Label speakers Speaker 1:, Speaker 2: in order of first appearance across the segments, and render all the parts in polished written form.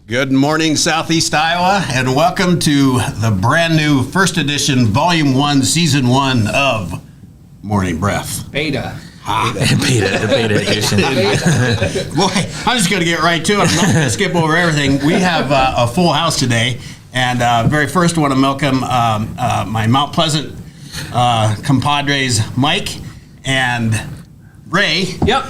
Speaker 1: Good morning, Southeast Iowa, and welcome to the brand new first edition, Volume 1, Season 1 of Morning Breath.
Speaker 2: Beta
Speaker 3: Beta edition.
Speaker 1: Boy, I'm just going to get right to it. I'm not going to skip over everything. We have a full house today, and very first I want to welcome my Mount Pleasant compadres, Mike and Ray.
Speaker 2: Yep.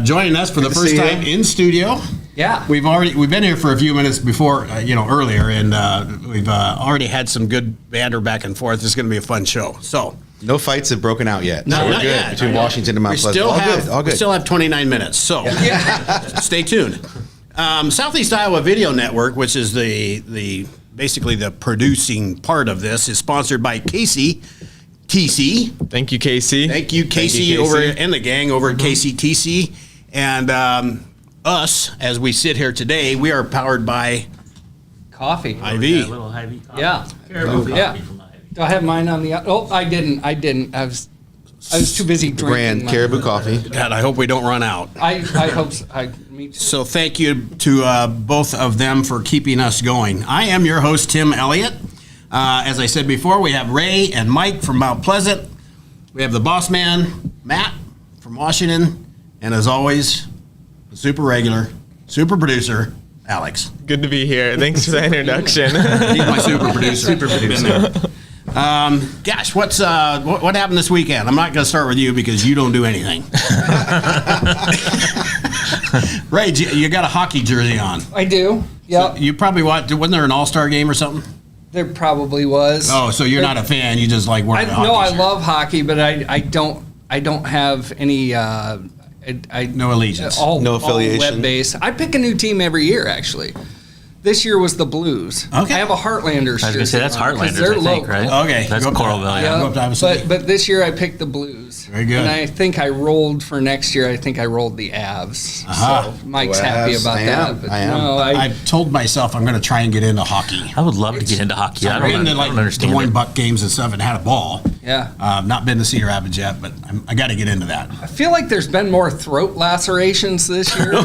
Speaker 1: Joining us for the first time in studio.
Speaker 2: Yeah.
Speaker 1: We've been here for a few minutes before, earlier, and we've already had some good banter back and forth. This is going to be a fun show. So.
Speaker 4: No fights have broken out yet.
Speaker 1: No,
Speaker 4: so we're
Speaker 1: not
Speaker 4: good
Speaker 1: yet.
Speaker 4: between Washington and Mount Pleasant. All good.
Speaker 1: We still have 29 minutes, so stay tuned. Southeast Iowa Video Network, which is the basically the producing part of this, is sponsored by Casey TC.
Speaker 3: Thank you, Casey.
Speaker 1: Thank you, Casey, and the gang over at KCTC. And us, as we sit here today, we are powered by
Speaker 2: Coffee.
Speaker 1: IV.
Speaker 5: Little Hy-Vee coffee.
Speaker 2: Yeah.
Speaker 5: Caribou coffee
Speaker 2: Yeah.
Speaker 5: from Hy-Vee.
Speaker 2: Do I have mine on the? Oh, I didn't. I was too busy drinking.
Speaker 4: Brand Caribou Coffee.
Speaker 1: God, I hope we don't run out.
Speaker 2: I hope so. Me too.
Speaker 1: So thank you to both of them for keeping us going. I am your host, Tim Elliott. As I said before, we have Ray and Mike from Mount Pleasant. We have the boss man, Matt, from Washington. And as always, the super regular, super producer, Alex.
Speaker 3: Good to be here. Thanks for the introduction.
Speaker 1: He's my super producer. Gosh, what happened this weekend? I'm not going to start with you because you don't do anything. Ray, you got a hockey jersey on.
Speaker 2: I do. Yeah.
Speaker 1: So you probably wasn't there an all-star game or something?
Speaker 2: There probably was.
Speaker 1: Oh, so you're not a fan. You just like wearing a hockey
Speaker 2: No, I
Speaker 1: shirt.
Speaker 2: love hockey, but I don't have any.
Speaker 1: No allegiance.
Speaker 4: No affiliation.
Speaker 2: All web-based. I pick a new team every year, actually. This year was the Blues.
Speaker 1: Okay.
Speaker 2: I have a Heartlanders shirt.
Speaker 5: I was going to say, that's
Speaker 2: on, 'cause
Speaker 5: Heartlanders,
Speaker 2: they're
Speaker 5: I think,
Speaker 2: local.
Speaker 5: right?
Speaker 1: Okay.
Speaker 5: That's
Speaker 1: Go up to-
Speaker 5: Coralville,
Speaker 1: yeah. Go up to Iowa City.
Speaker 2: But this year I picked the Blues.
Speaker 1: Very good.
Speaker 2: And I think I rolled for next year. I think I rolled the Avs.
Speaker 1: Uh-huh.
Speaker 2: So Mike's
Speaker 4: Go
Speaker 2: happy
Speaker 4: Avs.
Speaker 2: about
Speaker 4: I
Speaker 2: that.
Speaker 4: am.
Speaker 2: But
Speaker 4: I am.
Speaker 2: no,
Speaker 1: I've told myself I'm going to try and get into hockey.
Speaker 5: I would love to get into hockey. I
Speaker 1: I've been to
Speaker 5: don't
Speaker 1: like Des
Speaker 5: understand
Speaker 1: Moines
Speaker 5: it.
Speaker 1: Buck games and stuff and had a ball.
Speaker 2: yeah.
Speaker 1: Not been to Cedar Rapids yet, but I got to get into that.
Speaker 2: I feel like there's been more throat lacerations this year.
Speaker 1: We are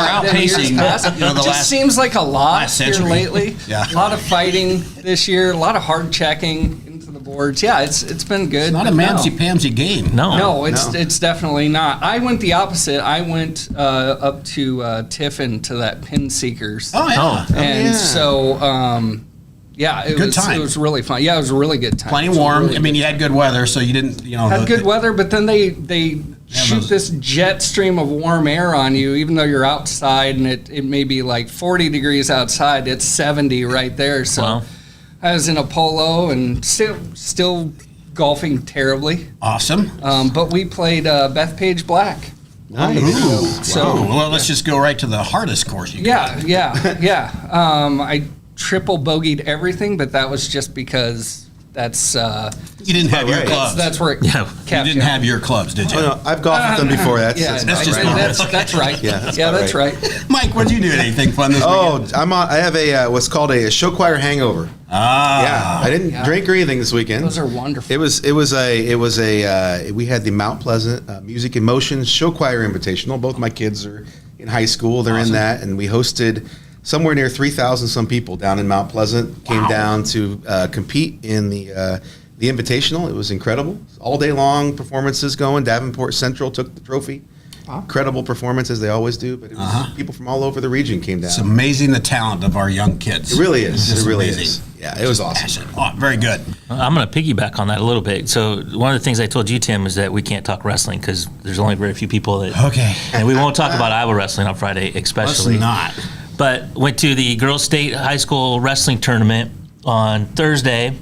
Speaker 1: outpacing,
Speaker 2: It
Speaker 1: the
Speaker 2: just
Speaker 1: last
Speaker 2: seems like a lot
Speaker 1: last
Speaker 2: here
Speaker 1: century.
Speaker 2: lately.
Speaker 1: Yeah.
Speaker 2: A lot of fighting this year. A lot of hard checking into the boards. Yeah, it's been good.
Speaker 1: It's not a
Speaker 2: but no.
Speaker 1: mamsy-pamsy game.
Speaker 5: No.
Speaker 2: It's definitely not. I went the opposite. I went up to Tiffin to that Pin Seekers.
Speaker 1: Oh, yeah.
Speaker 5: Oh.
Speaker 2: And
Speaker 4: yeah.
Speaker 2: so, yeah,
Speaker 1: Good time.
Speaker 2: It was really fun. Yeah, it was a really good time.
Speaker 1: Plenty
Speaker 2: It was
Speaker 1: warm.
Speaker 2: really
Speaker 1: I mean,
Speaker 2: good.
Speaker 1: you had good weather, so you didn't,
Speaker 2: Had good weather, but then they shoot
Speaker 1: those-
Speaker 2: this jet stream of warm air on you, even though you're outside and it may be like 40 degrees outside. It's 70 right there. So
Speaker 5: Wow.
Speaker 2: I was in a polo and still golfing terribly.
Speaker 1: Awesome.
Speaker 2: But we played Bethpage Black.
Speaker 4: Nice.
Speaker 2: So
Speaker 1: Well, let's just go right to the hardest course you got.
Speaker 2: yeah. I triple bogeyed everything, but that was just because that's
Speaker 1: You didn't have your
Speaker 4: Right.
Speaker 1: clubs.
Speaker 2: that's where it
Speaker 5: Yeah.
Speaker 1: You didn't have your clubs, did you?
Speaker 4: Oh, no, I've golfed with them before. That's
Speaker 2: that's
Speaker 1: just
Speaker 2: right. That's right.
Speaker 4: Yeah, that's
Speaker 2: yeah,
Speaker 4: about
Speaker 2: that's right.
Speaker 1: Mike, what'd you do? Anything fun this weekend?
Speaker 4: Oh, I have a what's called a show choir hangover.
Speaker 1: Ah.
Speaker 4: Yeah, I didn't drink or anything this weekend.
Speaker 2: Those are wonderful.
Speaker 4: It was we had the Mount Pleasant Music in Motion Show Choir Invitational. Both my kids are in high school. They're in that, and we hosted somewhere near 3,000 some people down in Mount Pleasant. Came down to compete in the Invitational. It was incredible. All day long performances going. Davenport Central took the trophy. Incredible performance as they always do. But it was people from all over the region came down.
Speaker 1: It's amazing the talent of our young kids.
Speaker 4: It really is.
Speaker 1: It's just
Speaker 4: It really
Speaker 1: amazing.
Speaker 4: is. Yeah, it was awesome.
Speaker 1: Passion. Oh, very good.
Speaker 5: I'm going to piggyback on that a little bit. So one of the things I told you, Tim, is that we can't talk wrestling because there's only very few people that.
Speaker 1: Okay.
Speaker 5: And we won't talk about Iowa wrestling on Friday,
Speaker 1: Let's
Speaker 5: especially.
Speaker 1: not.
Speaker 5: But went to the Girls State High School Wrestling Tournament on Thursday.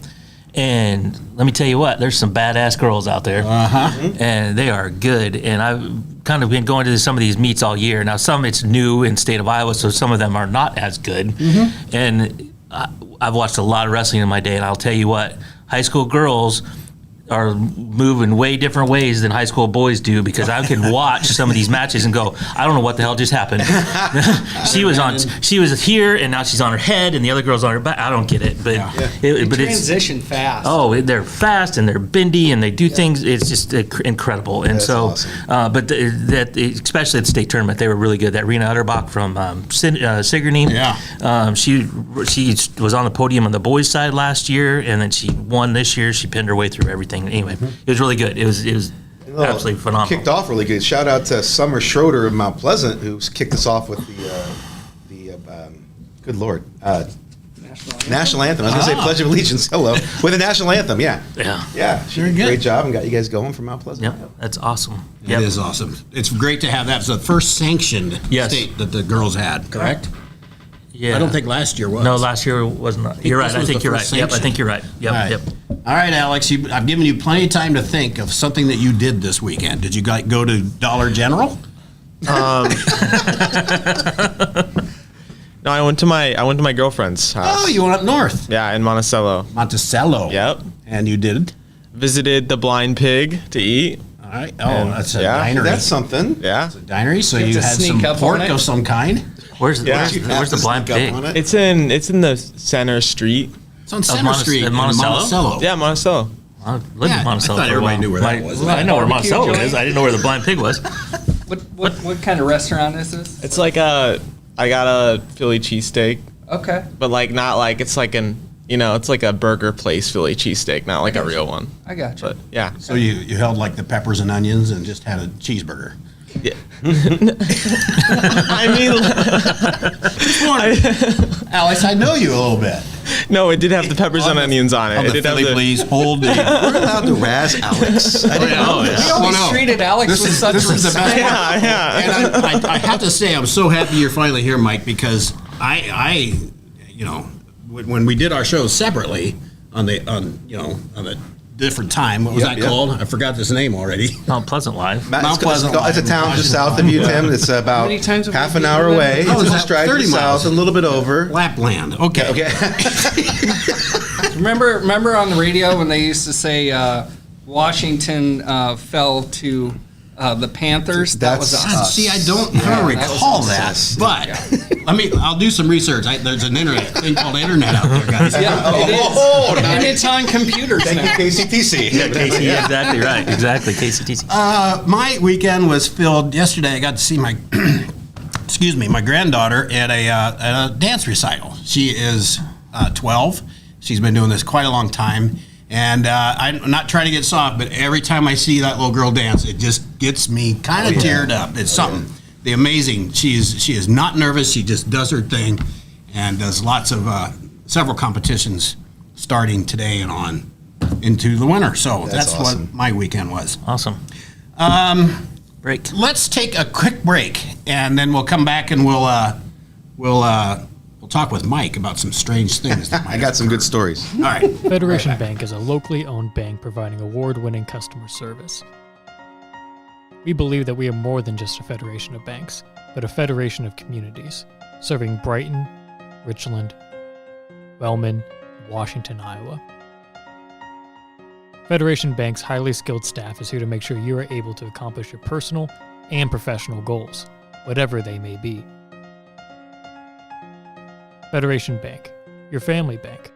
Speaker 5: And let me tell you what, there's some badass girls out there. And they are good. And I've kind of been going to some of these meets all year. Now, some it's new in state of Iowa, so some of them are not as good. And I've watched a lot of wrestling in my day, and I'll tell you what, high school girls, are moving way different ways than high school boys do, because I can watch some of these matches and go, I don't know what the hell just happened. she was here and now she's on her head and the other girl's on her back. I don't get it, but
Speaker 2: They
Speaker 5: but it's
Speaker 2: transition fast.
Speaker 5: they're fast and they're bendy and they do things. It's just incredible. And
Speaker 4: That's
Speaker 5: so,
Speaker 4: awesome.
Speaker 5: but especially at the state tournament, they were really good. That Rena Utterbach from Sigourney, she was on the podium on the boys' side last year, and then she won this year. She pinned her way through everything. Anyway, it was really good. It was absolutely phenomenal.
Speaker 4: Kicked off really good. Shout out to Summer Schroeder of Mount Pleasant, who's kicked us off with the good Lord, National Anthem. I was going to say Pledge of Allegiance. Hello, with the National Anthem. Yeah,
Speaker 5: Yeah.
Speaker 4: She did a great job and got you guys going from Mount Pleasant.
Speaker 5: Yep, that's awesome.
Speaker 1: It is awesome. It's great to have that. It's the first sanctioned state that the girls had, correct?
Speaker 5: Yeah.
Speaker 1: I don't think last year was.
Speaker 5: No, last year was not. You're right.
Speaker 1: this
Speaker 5: I
Speaker 1: was
Speaker 5: think
Speaker 1: the
Speaker 5: you're right.
Speaker 1: first
Speaker 5: Yep, I
Speaker 1: sanction.
Speaker 5: think you're right. Yep,
Speaker 1: All right.
Speaker 5: yep.
Speaker 1: All right, Alex, I've given you plenty of time to think of something that you did this weekend. Did you go to Dollar General?
Speaker 3: No, I went to my girlfriend's house.
Speaker 1: Oh, you went up north.
Speaker 3: Yeah, in Monticello.
Speaker 1: Monticello.
Speaker 3: Yep.
Speaker 1: And you did?
Speaker 3: Visited the Blind Pig to eat.
Speaker 1: All right. Oh,
Speaker 3: And-
Speaker 1: that's a
Speaker 3: yeah.
Speaker 1: dinery.
Speaker 4: That's something.
Speaker 3: Yeah.
Speaker 1: It's a dinery, so
Speaker 2: You have
Speaker 1: you
Speaker 2: to
Speaker 1: had
Speaker 2: sneak
Speaker 1: some
Speaker 2: up
Speaker 1: pork
Speaker 2: on it?
Speaker 1: of some kind.
Speaker 5: Where's
Speaker 3: Yeah.
Speaker 5: where's,
Speaker 4: You have
Speaker 5: where's
Speaker 4: to
Speaker 5: the blind
Speaker 4: sneak up
Speaker 5: pig?
Speaker 4: on it.
Speaker 3: It's in the center street.
Speaker 1: It's on Center Street
Speaker 5: in
Speaker 1: in
Speaker 5: Monticello?
Speaker 1: Monticello.
Speaker 3: Yeah, Monticello.
Speaker 5: I lived
Speaker 1: Yeah,
Speaker 5: in Monticello.
Speaker 1: I thought
Speaker 5: for a
Speaker 1: everybody
Speaker 5: while.
Speaker 1: knew where that was.
Speaker 5: I know where
Speaker 2: Barbecue
Speaker 5: Monticello
Speaker 2: joint?
Speaker 5: is. I didn't know where the blind pig was.
Speaker 2: What kind of restaurant is this?
Speaker 3: It's like I got a Philly cheesesteak,
Speaker 2: Okay,
Speaker 3: but like not like it's like it's like a burger place Philly cheesesteak, not like a real one.
Speaker 2: I got you.
Speaker 3: But yeah.
Speaker 1: So you held like the peppers and onions and just had a cheeseburger.
Speaker 3: Yeah. I mean,
Speaker 1: Alex, I know you a little bit.
Speaker 3: no, it did have the peppers and onions on it.
Speaker 1: On
Speaker 3: It
Speaker 1: the
Speaker 3: did have
Speaker 1: Philly, please hold the.
Speaker 4: We're allowed to razz Alex. I didn't know this.
Speaker 2: We always
Speaker 1: Oh, no.
Speaker 2: treated Alex
Speaker 1: This
Speaker 2: with
Speaker 1: is-
Speaker 2: such
Speaker 1: this is the best
Speaker 2: respect.
Speaker 1: part.
Speaker 3: Yeah.
Speaker 1: And I have to say, I'm so happy you're finally here, Mike, because I when we did our shows separately on the different time, what was
Speaker 4: Yep,
Speaker 1: that
Speaker 4: yep.
Speaker 1: called? I forgot this name already.
Speaker 5: Mount Pleasant Live.
Speaker 1: Mount Pleasant
Speaker 4: It's a town just south of you, Tim. It's about
Speaker 2: many times have
Speaker 4: half
Speaker 2: we
Speaker 4: an
Speaker 2: been
Speaker 4: hour
Speaker 2: to that?
Speaker 4: away.
Speaker 1: Oh,
Speaker 4: It's
Speaker 1: is
Speaker 4: just
Speaker 1: that
Speaker 4: drive
Speaker 1: 30
Speaker 4: to the
Speaker 1: miles?
Speaker 4: south, a little bit over.
Speaker 1: Lapland. Okay.
Speaker 4: Okay.
Speaker 2: Remember on the radio when they used to say Washington fell to the Panthers? That was
Speaker 4: That's
Speaker 2: us.
Speaker 1: See, I don't recall that, but I'll do some research. There's an internet thing called internet out there, guys.
Speaker 2: Yeah, it is.
Speaker 4: Oh,
Speaker 2: And it's on computers
Speaker 4: Thank you,
Speaker 2: now.
Speaker 4: KCTC.
Speaker 5: Yeah, exactly right. Exactly. KCTC.
Speaker 1: My weekend was filled. Yesterday, I got to see my my granddaughter at a dance recital. She is 12. She's been doing this quite a long time. And I'm not trying to get soft, but every time I see that little girl dance, it just gets me kind of teared up. It's something. The amazing. She is not nervous. She just does her thing, and does lots of several competitions starting today and on into the winter. So that's
Speaker 4: awesome.
Speaker 1: what my weekend was.
Speaker 5: Awesome. Break.
Speaker 1: Let's take a quick break, and then we'll come back and we'll talk with Mike about some strange things. That might
Speaker 4: I got some good stories.
Speaker 1: All right.
Speaker 6: Federation Bank is a locally owned bank providing award-winning customer service. We believe that we are more than just a federation of banks, but a federation of communities, serving Brighton, Richland, Wellman, and Washington, Iowa. Federation Bank's highly skilled staff is here to make sure you are able to accomplish your personal and professional goals, whatever they may be. Federation Bank, your family bank.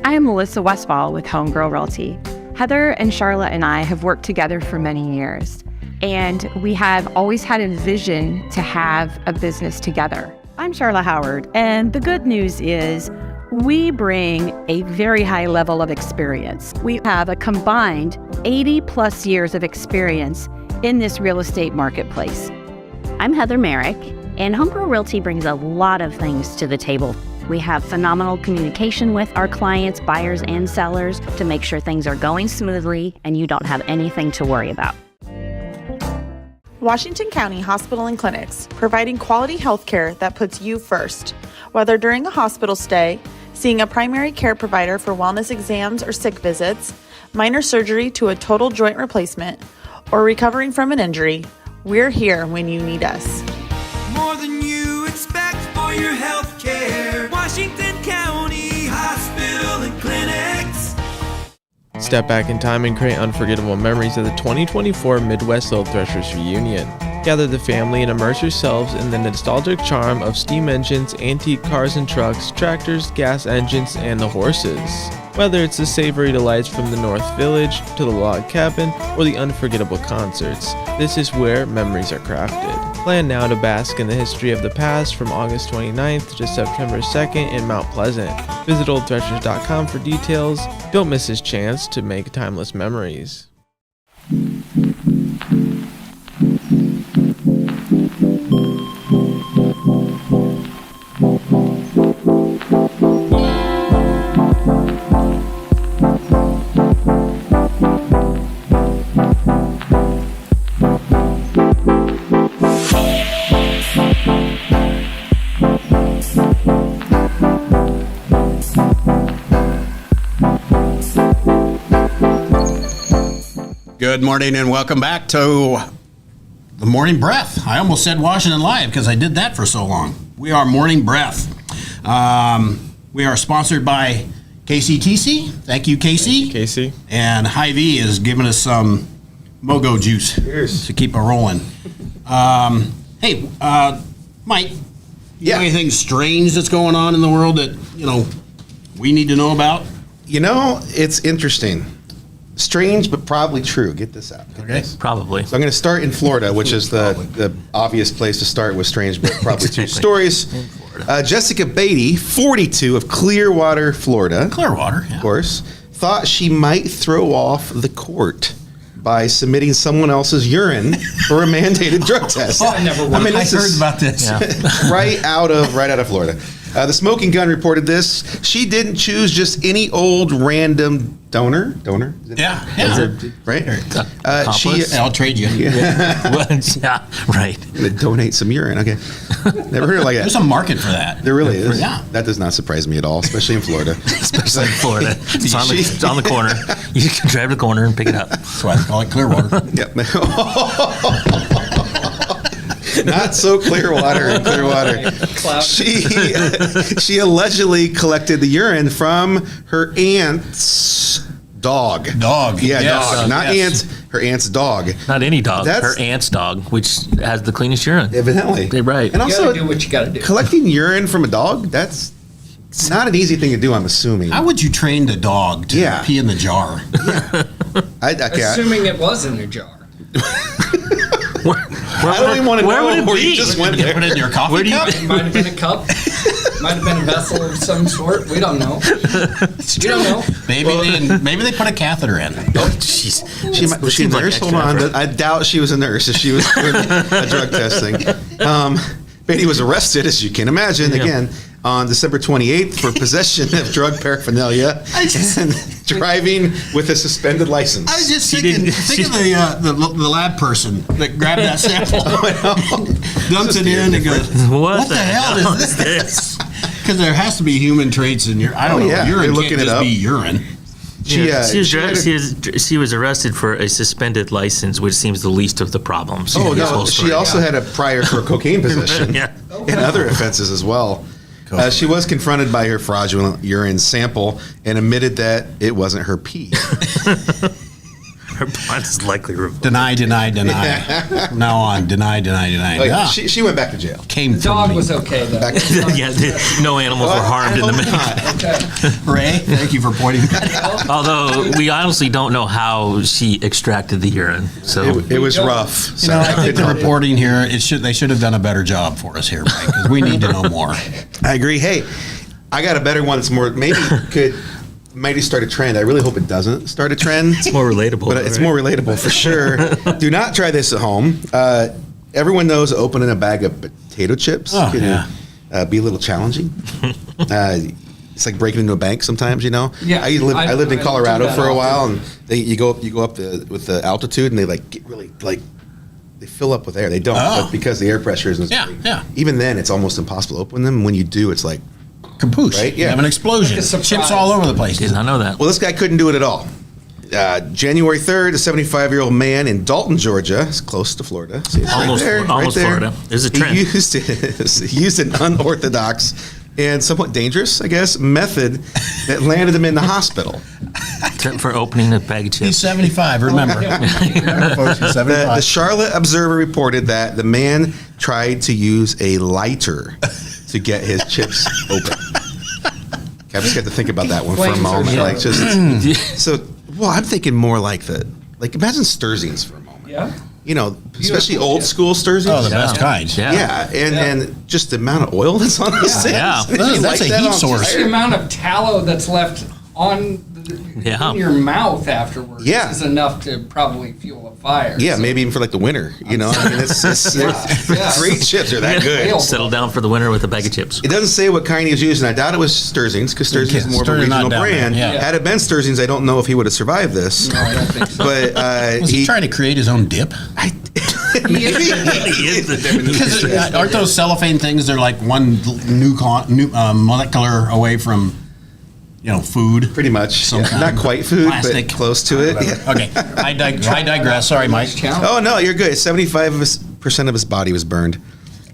Speaker 7: I am Melissa Westfall with Homegirl Realty. Heather and Charlotte and I have worked together for many years, and we have always had a vision to have a business together.
Speaker 8: I'm Charlotte Howard, and the good news is we bring a very high level of experience. We have a combined 80 plus years of experience in this real estate marketplace.
Speaker 9: I'm Heather Merrick, and Homegirl Realty brings a lot of things to the table. We have phenomenal communication with our clients, buyers, and sellers to make sure things are going smoothly and you don't have anything to worry about.
Speaker 10: Washington County Hospital and Clinics, providing quality health care that puts you first. Whether during a hospital stay, seeing a primary care provider for wellness exams or sick visits, minor surgery to a total joint replacement, or recovering from an injury, we're here when you need us.
Speaker 11: More than you expect for your health care. Washington County Hospital and Clinics.
Speaker 3: step back in time and create unforgettable memories of the 2024 Midwest Little Threshers reunion. Gather the family and immerse yourselves in the nostalgic charm of steam engines, antique cars and trucks, tractors, gas engines, and the horses. Whether it's the savory delights from the North Village to the log cabin or the unforgettable concerts, this is where memories are crafted. Plan now to bask in the history of the past from August 29th to September 2nd in Mount Pleasant. Visit oldthreshers.com for details. Don't miss this chance to make timeless memories.
Speaker 1: Good morning and welcome back to the Morning Breath. I almost said Washington Live because I did that for so long. We are Morning Breath. We are sponsored by KCTC. Thank you, Casey.
Speaker 3: Casey.
Speaker 1: And Hy-Vee is giving us some Mogo juice to keep it rolling. Hey, Mike, you know anything strange that's going on in the world that, we need to know about?
Speaker 4: It's interesting. Strange, but probably true. Get this out.
Speaker 1: Okay.
Speaker 5: Probably.
Speaker 4: So I'm going to start in Florida, which is the obvious place to start with strange, but probably true stories. Jessica Beatty, 42, of Clearwater, Florida.
Speaker 1: Clearwater, yeah.
Speaker 4: Of course. Thought she might throw off the court by submitting someone else's urine for a mandated drug test.
Speaker 1: I heard about this.
Speaker 5: Yeah.
Speaker 4: right out of Florida. The Smoking Gun reported this. She didn't choose just any old random donor.
Speaker 1: Yeah.
Speaker 4: Right?
Speaker 1: I'll trade you.
Speaker 5: Yeah, right.
Speaker 4: To donate some urine. Okay. Never heard it like that.
Speaker 1: There's a market for that.
Speaker 4: There really is.
Speaker 1: Yeah.
Speaker 4: That does not surprise me at all, especially in Florida.
Speaker 5: Especially in Florida. It's on the corner. You can drive to the corner and pick it up.
Speaker 1: That's why they call it Clearwater.
Speaker 4: Yep. Not so Clearwater in Clearwater. She allegedly collected the urine from her aunt's dog.
Speaker 1: Dog.
Speaker 4: Yeah,
Speaker 1: Yes.
Speaker 4: dog. Not
Speaker 1: Yes.
Speaker 4: aunt, her aunt's dog.
Speaker 5: Not any dog.
Speaker 4: That's-
Speaker 5: Her aunt's dog, which has the cleanest urine.
Speaker 4: Evidently.
Speaker 5: They're right.
Speaker 4: And
Speaker 2: You
Speaker 4: also,
Speaker 2: gotta do what you gotta do.
Speaker 4: collecting urine from a dog, that's not an easy thing to do, I'm assuming.
Speaker 1: How would you train the dog to pee in the jar?
Speaker 2: Assuming it was in a jar.
Speaker 4: I don't even want to
Speaker 5: where
Speaker 4: know
Speaker 5: would it
Speaker 4: where
Speaker 5: be?
Speaker 4: you just went there.
Speaker 1: Put it in your coffee
Speaker 5: Where do you-
Speaker 1: cup?
Speaker 2: It might have been a cup. Might have been a vessel of some sort. We don't know. You don't know.
Speaker 1: Maybe they put a catheter in.
Speaker 5: Oh, jeez.
Speaker 4: Was she a nurse? Hold on. I doubt she was a nurse if she was doing a drug testing. Beatty was arrested, as you can imagine, again, on December 28th for possession of drug paraphernalia and driving with a suspended license.
Speaker 1: I was just thinking of the lab person that grabbed that sample, dumps it in, and goes, "What the hell is this?" Because there has to be human traits in your. I don't know.
Speaker 4: Yeah,
Speaker 1: Urine
Speaker 4: they're
Speaker 1: can't
Speaker 4: looking it
Speaker 1: just
Speaker 4: up.
Speaker 1: be urine.
Speaker 5: She was arrested for a suspended license, which seems the least of the problems.
Speaker 4: Oh,
Speaker 5: in this
Speaker 4: no.
Speaker 5: whole
Speaker 4: She
Speaker 5: story.
Speaker 4: also had a prior for cocaine possession
Speaker 5: Yeah.
Speaker 4: and other offenses as well. She was confronted by her fraudulent urine sample and admitted that it wasn't her pee.
Speaker 5: Her bond is likely revoked.
Speaker 1: Deny. From now on, deny.
Speaker 4: Oh, yeah.
Speaker 1: Yeah.
Speaker 4: She went back to jail.
Speaker 1: Came
Speaker 2: The
Speaker 1: from
Speaker 2: dog
Speaker 1: me.
Speaker 2: was okay though.
Speaker 4: Back to
Speaker 5: Yeah, no animals were harmed in the making.
Speaker 2: Okay.
Speaker 1: Ray, thank you for pointing that out.
Speaker 5: Although we honestly don't know how she extracted the urine. So
Speaker 4: It was rough. So
Speaker 1: I think the reporting here, they should have done a better job for us here, Mike, because we need to know more.
Speaker 4: I agree. Hey, I got a better one that's more, maybe start a trend. I really hope it doesn't start a trend.
Speaker 5: it's more relatable.
Speaker 4: But it's more relatable for sure. Do not try this at home. Everyone knows opening a bag of potato chips can be a little challenging. It's like breaking into a bank sometimes,
Speaker 2: Yeah,
Speaker 4: I lived in
Speaker 2: I
Speaker 4: Colorado
Speaker 2: do that
Speaker 4: for a
Speaker 2: often.
Speaker 4: while, and you go up with the altitude, and they get really they fill up with air. They don't, but because the air pressure isn't.
Speaker 1: Yeah.
Speaker 4: Even then, it's almost impossible to open them. When you do, it's like
Speaker 1: Caboose.
Speaker 4: Right?
Speaker 1: You
Speaker 4: Yeah.
Speaker 1: have an explosion.
Speaker 2: Like a surprise.
Speaker 1: Chips all over the place.
Speaker 5: Did not know that.
Speaker 4: Well, this guy couldn't do it at all. January 3rd, a 75-year-old man in Dalton, Georgia, it's close to Florida. See, it's
Speaker 5: Almost Florida. There's a trend.
Speaker 4: He used an unorthodox and somewhat dangerous, I guess, method that landed him in the hospital.
Speaker 5: for opening a bag of
Speaker 1: He's
Speaker 5: chips.
Speaker 1: 75, remember. Folks, he's 75.
Speaker 4: The Charlotte Observer reported that the man tried to use a lighter to get his chips open. I just got to think about that one for a moment. Like well, I'm thinking more like imagine Sturzians for a moment.
Speaker 2: Yeah.
Speaker 4: You know, especially old school Sturzians.
Speaker 1: Oh, the best kinds.
Speaker 4: Yeah, and just the amount of oil that's on those things.
Speaker 5: Yeah.
Speaker 1: That's a heat source.
Speaker 2: The amount of tallow that's left on in your mouth afterwards is enough to probably fuel a fire.
Speaker 4: Yeah, maybe even for like the winter. You know, I mean, it's great chips. They're that good.
Speaker 5: Settle down for the winter with a bag of chips.
Speaker 4: It doesn't say what kind he was using. I doubt it was Sturzians because Sturzians is more of a regional brand. Had it been Sturzians, I don't know if he would have survived this.
Speaker 2: No, I don't think so.
Speaker 4: But
Speaker 1: was he trying to create his own dip?
Speaker 4: Maybe.
Speaker 1: Because aren't those cellophane things? They're like one new molecular away from, food.
Speaker 4: Pretty much.
Speaker 1: Some kind
Speaker 4: Not
Speaker 1: of
Speaker 4: quite food,
Speaker 1: plastic.
Speaker 4: but close to it.
Speaker 1: Okay, I digress. Sorry, Mike.
Speaker 4: Oh no, you're good. 75% of his body was burned,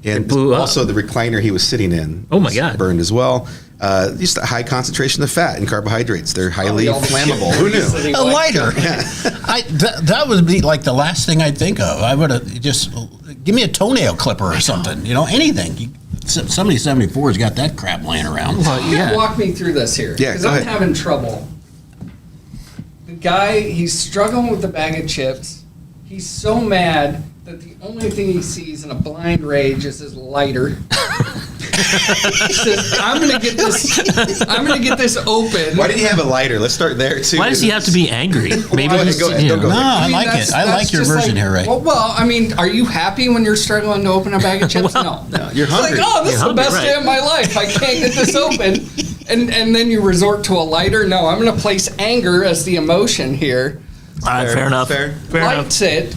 Speaker 4: and also the recliner he was sitting in.
Speaker 5: Oh my God,
Speaker 4: burned as well. Just a high concentration of fat and carbohydrates. They're highly flammable. Who knew?
Speaker 1: A lighter. That would be like the last thing I'd think of. I would have just give me a toenail clipper or something. Somebody 74 has got that crap laying around.
Speaker 2: Walk me through this here.
Speaker 4: Yeah,
Speaker 2: because
Speaker 4: go
Speaker 2: I'm
Speaker 4: ahead.
Speaker 2: having trouble. The guy, he's struggling with the bag of chips. He's so mad that the only thing he sees in a blind rage is his lighter. He says, I'm gonna get this open.
Speaker 4: Why did he have a lighter? Let's start there too.
Speaker 5: Why does he have to be angry? Maybe
Speaker 4: Go ahead, go ahead. Don't go
Speaker 1: No,
Speaker 4: there.
Speaker 1: I like it. I like your
Speaker 2: just
Speaker 1: version here, Ray.
Speaker 2: Well, I mean, are you happy when you're struggling to open a bag of chips? No.
Speaker 4: You're
Speaker 2: It's
Speaker 4: hungry.
Speaker 2: like, oh, this is the
Speaker 5: hungry,
Speaker 2: best day
Speaker 5: right.
Speaker 2: of my life. I can't get this open. And then you resort to a lighter. No, I'm going to place anger as the emotion here.
Speaker 5: All right, fair enough.
Speaker 4: Fair.
Speaker 2: Lights it.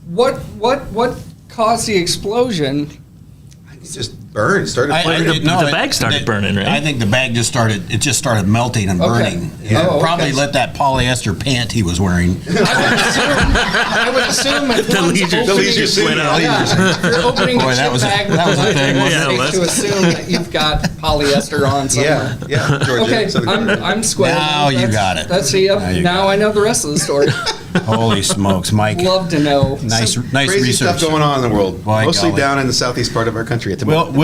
Speaker 2: What caused the explosion?
Speaker 4: It just burned. Started.
Speaker 5: The bag started burning, right?
Speaker 1: I think the bag just started melting and burning. Probably lit that polyester pant he was wearing.
Speaker 2: I would assume if
Speaker 5: The
Speaker 2: one's
Speaker 5: leisure
Speaker 2: opening-
Speaker 4: leisure suit.
Speaker 2: If you're opening
Speaker 1: Boy,
Speaker 2: a
Speaker 1: that
Speaker 2: chip
Speaker 1: was a-
Speaker 2: bag
Speaker 1: that was a thing,
Speaker 2: it's
Speaker 1: wasn't
Speaker 5: it?
Speaker 2: safe to assume that you've got polyester on somewhere.
Speaker 4: Yeah, Georgia.
Speaker 2: Okay,
Speaker 4: Southern California.
Speaker 2: I'm square.
Speaker 1: Now you got it.
Speaker 2: That's it.
Speaker 1: Now you
Speaker 2: Now
Speaker 1: got
Speaker 2: I know the rest of the story.
Speaker 1: Holy smokes, Mike!
Speaker 2: Love to know.
Speaker 1: Nice
Speaker 4: Crazy
Speaker 1: research.
Speaker 4: stuff going on in the world.
Speaker 1: By
Speaker 4: Mostly
Speaker 1: golly.
Speaker 4: down in the southeast part of our country at the moment.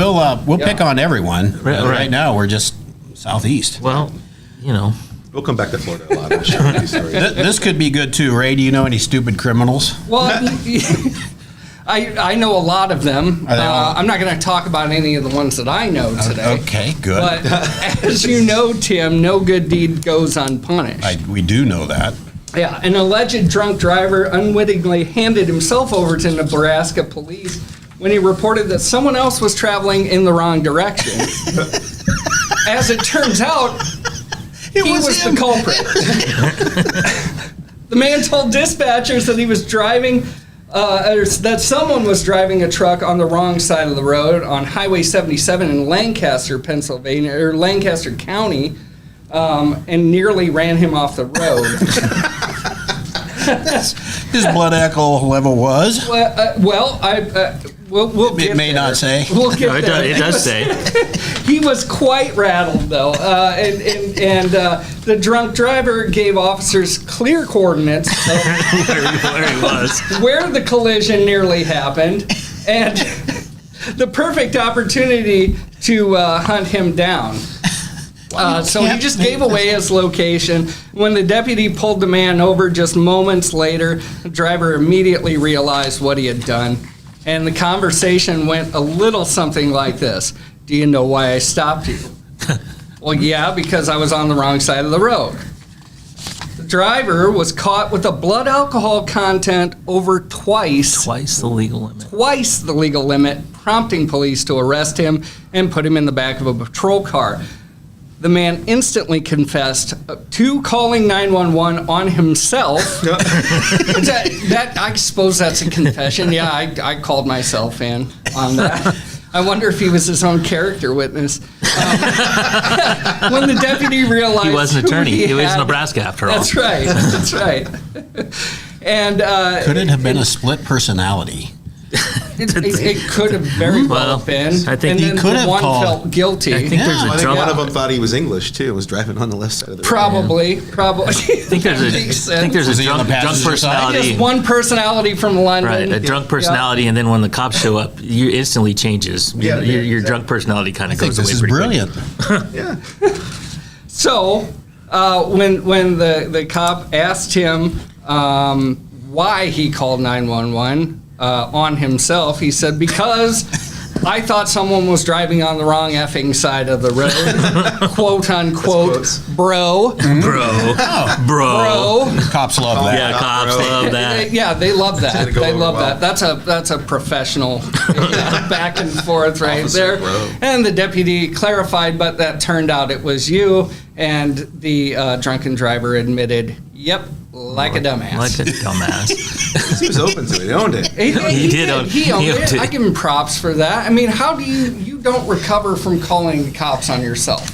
Speaker 1: We'll pick on everyone.
Speaker 5: Right.
Speaker 1: Right now, we're just southeast.
Speaker 5: Well,
Speaker 4: We'll come back to Florida a lot. I'm sure, with these stories.
Speaker 1: This could be good too, Ray. Do you know any stupid criminals?
Speaker 2: Well, I know a lot of them.
Speaker 1: Are they all-
Speaker 2: I'm not going to talk about any of the ones that I know today.
Speaker 1: Okay, good.
Speaker 2: But as you know, Tim, no good deed goes unpunished.
Speaker 1: We do know that.
Speaker 2: Yeah, an alleged drunk driver unwittingly handed himself over to Nebraska police when he reported that someone else was traveling in the wrong direction. As it turns out, he was the culprit. The man told dispatchers that he was driving, or that someone was driving a truck on the wrong side of the road on Highway 77 in Lancaster, Pennsylvania, or Lancaster County, and nearly ran him off the road.
Speaker 1: His blood alcohol level was.
Speaker 2: We'll get
Speaker 1: It may
Speaker 2: there.
Speaker 1: not say.
Speaker 2: We'll get
Speaker 5: No,
Speaker 2: there.
Speaker 5: it does say.
Speaker 2: He was quite rattled, though, and the drunk driver gave officers clear coordinates of
Speaker 5: where he was.
Speaker 2: where the collision nearly happened, and the perfect opportunity to hunt him down. So he just gave away his location. When the deputy pulled the man over just moments later, the driver immediately realized what he had done. And the conversation went a little something like this. Do you know why I stopped you? Well, yeah, because I was on the wrong side of the road. The driver was caught with a blood alcohol content over twice
Speaker 5: Twice the legal limit.
Speaker 2: the legal limit, prompting police to arrest him and put him in the back of a patrol car. The man instantly confessed to calling 911 on himself. I suppose that's a confession. Yeah, I called myself in on that. I wonder if he was his own character witness. When the deputy realized
Speaker 5: He was an attorney.
Speaker 2: who
Speaker 5: He was
Speaker 2: had-
Speaker 5: Nebraska, after all.
Speaker 2: That's right. That's right. And
Speaker 1: Could it have been a split personality?
Speaker 2: It could have very well been.
Speaker 5: I think
Speaker 2: and
Speaker 5: he
Speaker 2: then
Speaker 1: could
Speaker 2: the
Speaker 1: have
Speaker 2: one
Speaker 1: called.
Speaker 2: felt guilty.
Speaker 5: I think there's
Speaker 4: I
Speaker 5: a
Speaker 4: think
Speaker 5: drunk.
Speaker 4: one of them thought he was English too and was driving on the left side of the road.
Speaker 2: Probably.
Speaker 5: I think there's
Speaker 1: Was
Speaker 5: a
Speaker 1: he on the
Speaker 5: drunk
Speaker 1: passenger side?
Speaker 5: personality.
Speaker 2: Just one personality from London.
Speaker 5: Right, a drunk personality, and then when the cops show up, you instantly changes.
Speaker 4: Yeah,
Speaker 5: Your drunk personality kind
Speaker 1: I
Speaker 5: of
Speaker 1: think
Speaker 5: goes
Speaker 1: this
Speaker 5: away
Speaker 1: is
Speaker 5: pretty
Speaker 1: brilliant.
Speaker 4: Yeah.
Speaker 2: So when the cop asked him why he called 911 on himself, he said, because I thought someone was driving on the wrong effing side of the road, quote unquote, bro.
Speaker 5: Bro.
Speaker 1: Cops love that.
Speaker 5: Yeah, cops love that.
Speaker 2: Yeah, they love that.
Speaker 4: Didn't go
Speaker 2: They
Speaker 4: over
Speaker 2: love
Speaker 4: well.
Speaker 2: that. That's a professional back and forth right
Speaker 4: Officer
Speaker 2: there.
Speaker 4: Bro.
Speaker 2: And the deputy clarified, but that turned out it was you. And the drunken driver admitted, "Yep, like a dumbass."
Speaker 5: Like a dumbass.
Speaker 4: He was open to it. He owned it.
Speaker 2: He
Speaker 5: did own-
Speaker 2: He owned
Speaker 5: he owned
Speaker 2: it.
Speaker 5: it.
Speaker 2: I give him props for that. I mean, how do you don't recover from calling the cops on yourself?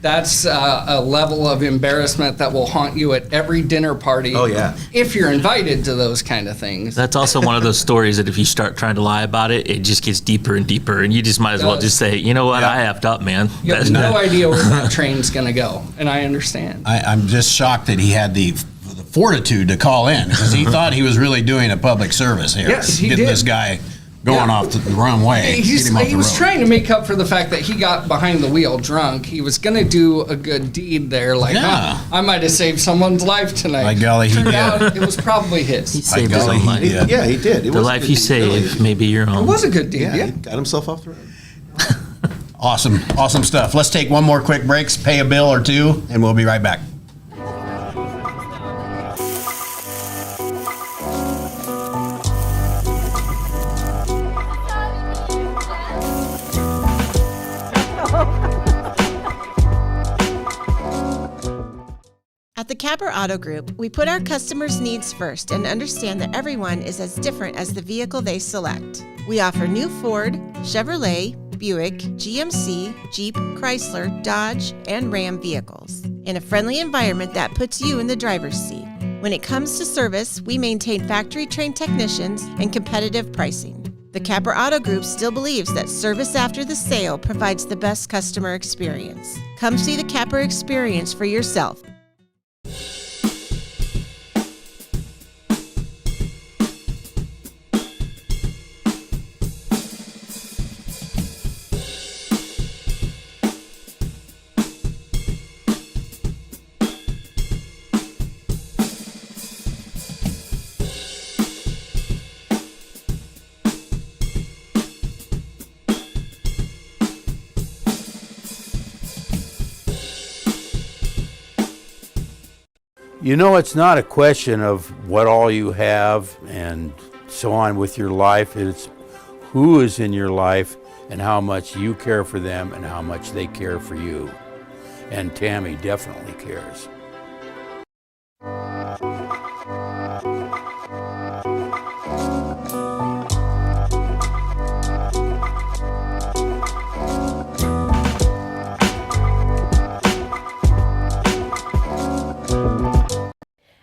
Speaker 2: That's a level of embarrassment that will haunt you at every dinner party.
Speaker 4: Oh, yeah.
Speaker 2: If you're invited to those kind of things.
Speaker 5: That's also one of those stories that if you start trying to lie about it, it just gets deeper and deeper, and you just might as well
Speaker 2: Does.
Speaker 5: just say, you know what,
Speaker 1: Yeah.
Speaker 5: I effed up, man.
Speaker 2: You have
Speaker 5: That's
Speaker 2: no
Speaker 5: not-
Speaker 2: idea where that train's going to go, and I understand.
Speaker 1: I'm just shocked that he had the fortitude to call in because he thought he was really doing a public service here.
Speaker 2: Yes, he
Speaker 1: Getting
Speaker 2: did.
Speaker 1: this guy going
Speaker 2: Yeah.
Speaker 1: off the wrong way. Get him off
Speaker 2: He
Speaker 1: the
Speaker 2: was
Speaker 1: road.
Speaker 2: trying to make up for the fact that he got behind the wheel drunk. He was going to do a good deed there, like,
Speaker 1: Yeah.
Speaker 2: I might have saved someone's life tonight.
Speaker 1: By golly, he
Speaker 2: Turned
Speaker 1: did.
Speaker 2: out it was probably his.
Speaker 5: He
Speaker 2: It
Speaker 5: saved his
Speaker 1: golly,
Speaker 5: own
Speaker 1: he
Speaker 5: life.
Speaker 1: did.
Speaker 4: Yeah, he did. It
Speaker 5: The
Speaker 4: was a
Speaker 5: life
Speaker 4: good
Speaker 5: you
Speaker 4: deed,
Speaker 5: save
Speaker 4: really.
Speaker 5: may be your own.
Speaker 2: was a good deed,
Speaker 4: Yeah,
Speaker 2: yeah.
Speaker 4: he got himself off the road.
Speaker 1: Awesome stuff. Let's take one more quick break, pay a bill or two, and we'll be right back.
Speaker 12: At the Capper Auto Group, we put our customers' needs first and understand that everyone is as different as the vehicle they select. We offer new Ford, Chevrolet, Buick, GMC, Jeep, Chrysler, Dodge, and Ram vehicles in a friendly environment that puts you in the driver's seat. When it comes to service, we maintain factory-trained technicians and competitive pricing. The Capper Auto Group still believes that service after the sale provides the best customer experience. Come see the Capper experience for yourself.
Speaker 13: You know, it's not a question of what all you have and so on with your life. It's who is in your life and how much you care for them and how much they care for you. And Tammy definitely cares.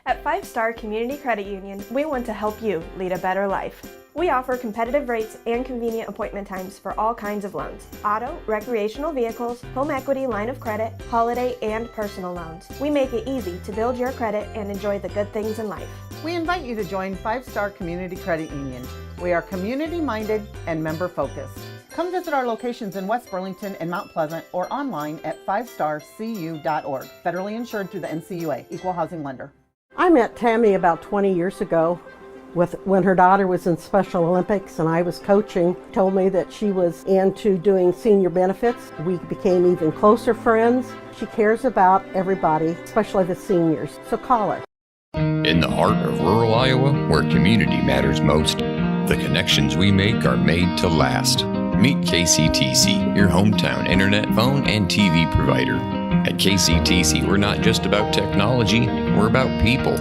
Speaker 14: At 5 Star Community Credit Union, we want to help you lead a better life. We offer competitive rates and convenient appointment times for all kinds of loans: auto, recreational vehicles, home equity line of credit, holiday, and personal loans. We make it easy to build your credit and enjoy the good things in life.
Speaker 15: We invite you to join 5 Star Community Credit Union. We are community-minded and member-focused. Come visit our locations in West Burlington and Mount Pleasant or online at 5starcu.org. Federally insured through the NCUA, Equal Housing Lender.
Speaker 16: I met Tammy about 20 years ago when her daughter was in Special Olympics and I was coaching. Told me that she was into doing senior benefits. We became even closer friends. She cares about everybody, especially the seniors. So call her.
Speaker 17: In the heart of rural Iowa, where community matters most, the connections we make are made to last. Meet KCTC, your hometown internet, phone, and TV provider. At KCTC, we're not just about technology, we're about people.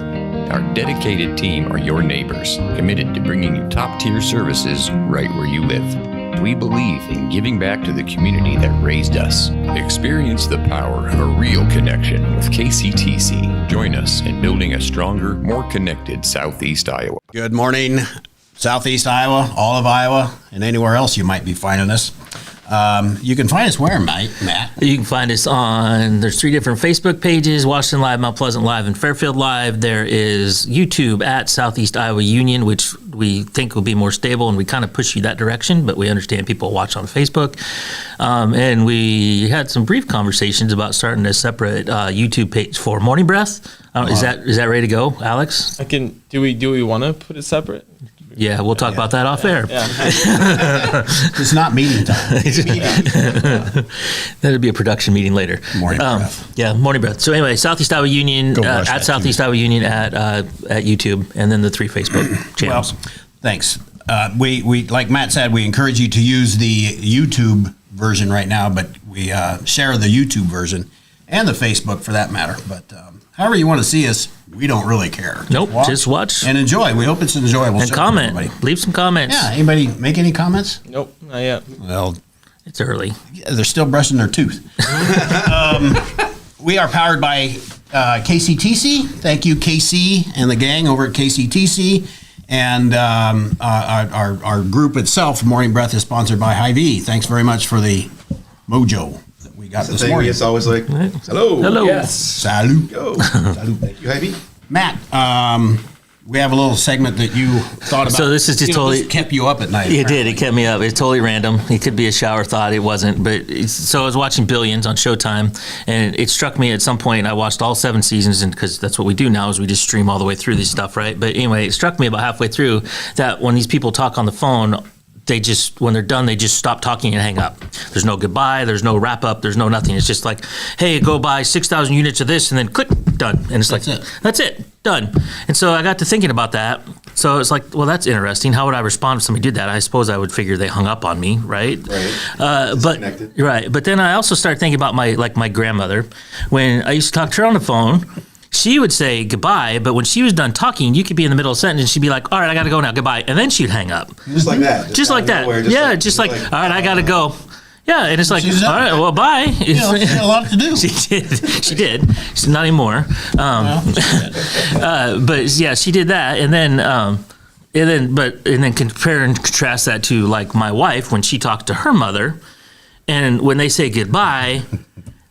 Speaker 17: Our dedicated team are your neighbors, committed to bringing you top-tier services right where you live. We believe in giving back to the community that raised us. Experience the power of a real connection with KCTC. Join us in building a stronger, more connected Southeast Iowa.
Speaker 1: Good morning. Southeast Iowa, all of Iowa, and anywhere else you might be finding us. You can find us where, Matt?
Speaker 5: You can find us there's 3 different Facebook pages, Washington Live, Mount Pleasant Live, and Fairfield Live. There is YouTube at Southeast Iowa Union, which we think will be more stable, and we kind of push you that direction, but we understand people watch on Facebook. And we had some brief conversations about starting a separate YouTube page for Morning Breath. Is that ready to go, Alex?
Speaker 3: Do we want to put it separate?
Speaker 5: Yeah, we'll talk about that off air.
Speaker 1: It's not meeting time.
Speaker 5: That'll be a production meeting later.
Speaker 1: Morning Breath.
Speaker 5: Yeah, Morning Breath. So anyway, Southeast Iowa Union at Southeast Iowa Union at YouTube, and then the 3 Facebook channels.
Speaker 1: Well, thanks. We like Matt said, we encourage you to use the YouTube version right now, but we share the YouTube version and the Facebook for that matter. But however you want to see us, we don't really care.
Speaker 5: Nope, just watch
Speaker 1: and enjoy. We hope it's enjoyable.
Speaker 5: And comment. Leave some comments.
Speaker 1: Yeah. Anybody make any comments?
Speaker 3: Nope, not yet.
Speaker 1: Well,
Speaker 5: it's early.
Speaker 1: Yeah, they're still brushing their tooth. We are powered by KCTC. Thank you, KC and the gang over at KCTC. And our group itself, Morning Breath, is sponsored by Hy-Vee. Thanks very much for the mojo that we got this morning.
Speaker 4: It's always like, hello.
Speaker 5: Hello.
Speaker 2: Yes.
Speaker 1: Salut.
Speaker 4: Go. Salut. Thank you, Hy-Vee.
Speaker 1: Matt, we have a little segment that you thought about.
Speaker 5: So this is just totally
Speaker 1: this kept you up at night.
Speaker 5: It did. It kept me up. It's totally random. It could be a shower thought. It wasn't. But so I was watching Billions on Showtime, and it struck me at some point. I watched all 7 seasons, and because that's what we do now is we just stream all the way through this stuff, right? But anyway, it struck me about halfway through that when these people talk on the phone, when they're done, they just stop talking and hang up. There's no goodbye. There's no wrap up. There's no nothing. It's just like, hey, go buy 6,000 units of this, and then click, done. And it's like, that's it, done. And so I got to thinking about that. So it's like, well, that's interesting. How would I respond if somebody did that? I suppose I would figure they hung up on me, right?
Speaker 4: Right.
Speaker 5: But then I also started thinking about my grandmother. When I used to talk to her on the phone, she would say goodbye, but when she was done talking, you could be in the middle of a sentence and she'd be like, all right, I got to go now, goodbye. And then she'd hang up.
Speaker 4: Just like that.
Speaker 5: Just like that.
Speaker 4: Nowhere,
Speaker 5: just like, all right, I got to go. Yeah, and it's like, all right, well, bye.
Speaker 1: She had a lot to do.
Speaker 5: She did. She's not anymore. But yeah, she did that. And then compare and contrast that to like my wife when she talked to her mother. And when they say goodbye,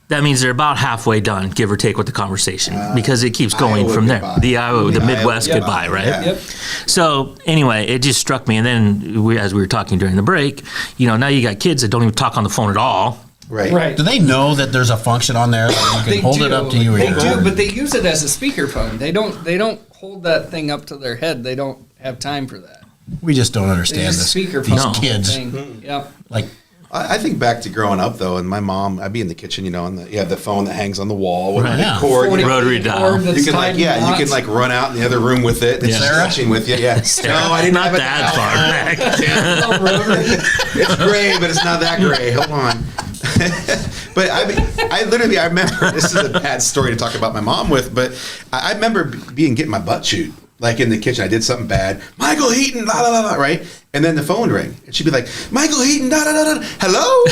Speaker 5: that means they're about halfway done, give or take, with the conversation, because it keeps going from there. The Midwest goodbye, right?
Speaker 4: Yeah.
Speaker 2: Yep.
Speaker 5: So anyway, it just struck me, and then as we were talking during the break, now you got kids that don't even talk on the phone at all.
Speaker 4: Right.
Speaker 1: Do they know that there's a function on there that you can hold it up to you?
Speaker 2: They do, but they use it as a speakerphone. They don't hold that thing up to their head. They don't have time for that.
Speaker 1: We just don't understand this.
Speaker 2: Speakerphone
Speaker 1: These kids.
Speaker 2: thing. Yep.
Speaker 1: Like,
Speaker 4: I think back to growing up though, and my mom, I'd be in the kitchen, and you have the phone that hangs on the wall with the cord,
Speaker 5: rotary dial.
Speaker 4: You can you can run out in the other room with it. It's stretching with you. Yeah. No, I didn't have
Speaker 5: that far back.
Speaker 4: It's gray, but it's not that gray. Hold on. But I remember, this is a bad story to talk about my mom with, but I remember getting my butt chewed. Like in the kitchen, I did something bad. Michael Heaton, la la la la, right? And then the phone would ring, and she'd be like, "Michael Heaton, da da da da, hello."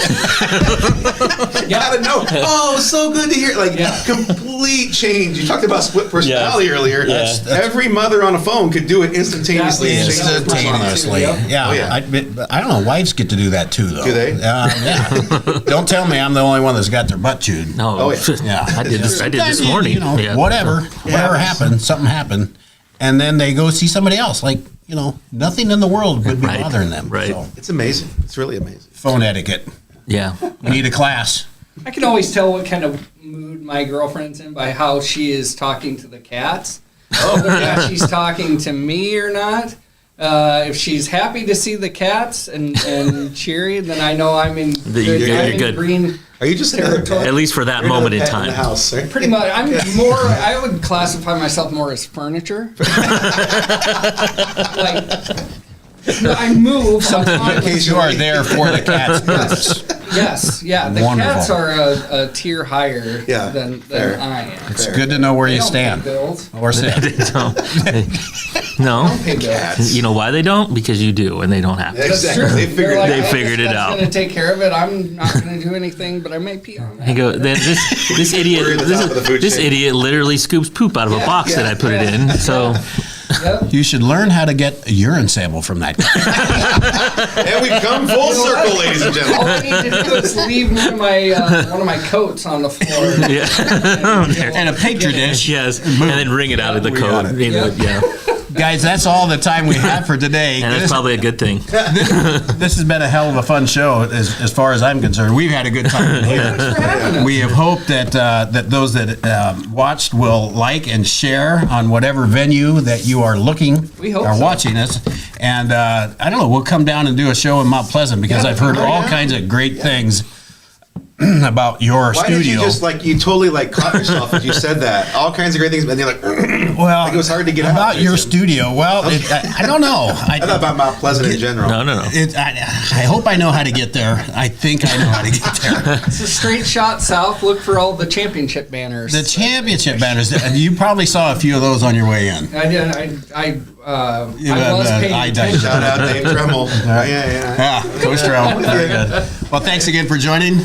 Speaker 4: Out of nowhere. Oh, so good to hear. Complete change. You talked about split personality earlier.
Speaker 1: That's
Speaker 4: every mother on a phone could do it instantaneously.
Speaker 1: Instantaneously. Yeah. I don't know. Wives get to do that too, though.
Speaker 4: Do they?
Speaker 1: Yeah. Don't tell me I'm the only one that's got their butt chewed.
Speaker 5: No.
Speaker 1: Yeah.
Speaker 5: I did this morning.
Speaker 1: Whatever happened, something happened. And then they go see somebody else. Nothing in the world would be bothering them.
Speaker 5: Right.
Speaker 1: So.
Speaker 4: It's amazing. It's really amazing.
Speaker 1: Phone etiquette.
Speaker 5: Yeah.
Speaker 1: We need a class.
Speaker 2: I can always tell what kind of mood my girlfriend's in by how she is talking to the cats. Whether or not she's talking to me or not. If she's happy to see the cats and cheery, then I know I'm in
Speaker 5: good.
Speaker 2: Green.
Speaker 4: Are you just
Speaker 2: territory?
Speaker 5: At least for that moment in time.
Speaker 4: In the house, right?
Speaker 2: Pretty much. I'm more. I would classify myself more as furniture. I move.
Speaker 1: In case you are there for the cat's purpose.
Speaker 2: Yes, yeah. The
Speaker 1: Wonderful.
Speaker 2: cats are a tier higher than I am.
Speaker 1: It's good to know where you stand. Or sit.
Speaker 5: No.
Speaker 2: Pay bills.
Speaker 5: You know why they don't? Because you do, and they don't have to.
Speaker 4: Exactly.
Speaker 5: They figured it out.
Speaker 2: I'm going to take care of it. I'm not going to do anything, but I may pee on that.
Speaker 5: You go. Then this idiot. This idiot literally scoops poop out of a box that I put it in. So.
Speaker 2: Yep.
Speaker 1: You should learn how to get a urine sample from that guy.
Speaker 4: And we've come full circle, ladies and
Speaker 2: All I
Speaker 4: gentlemen.
Speaker 2: need to do is leave one of my coats on the floor.
Speaker 1: And a petri dish.
Speaker 5: Yes, and then wring it out of the
Speaker 1: We got
Speaker 5: coat.
Speaker 1: it.
Speaker 5: You know, yeah,
Speaker 1: Guys, that's all the time we have for today.
Speaker 5: and that's probably a good thing.
Speaker 1: This has been a hell of a fun show as far as I'm concerned. We've had a good time in here. We have hoped that that those that watched will like and share on whatever venue that you are looking
Speaker 2: We hope
Speaker 1: or
Speaker 2: so.
Speaker 1: watching us. And I don't know, we'll come down and do a show in Mount Pleasant because I've heard all kinds of great things about your
Speaker 4: Why
Speaker 1: studio.
Speaker 4: did you just you totally caught yourself as you said that? All kinds of great things, and you're like,
Speaker 1: well,
Speaker 4: it was hard to get out.
Speaker 1: about your
Speaker 4: Jason.
Speaker 1: studio. Well, I don't know.
Speaker 4: I thought about Mount Pleasant in general.
Speaker 5: No.
Speaker 1: I hope I know how to get there. I think I know how to get there.
Speaker 2: It's a straight shot south. Look for all the championship banners.
Speaker 1: The championship banners. You probably saw a few of those on your way in.
Speaker 2: I did. I was paying attention.
Speaker 4: Shout out Dave Dremel. Yeah.
Speaker 1: Yeah, Coach Drell. Very good. Well, thanks again for joining.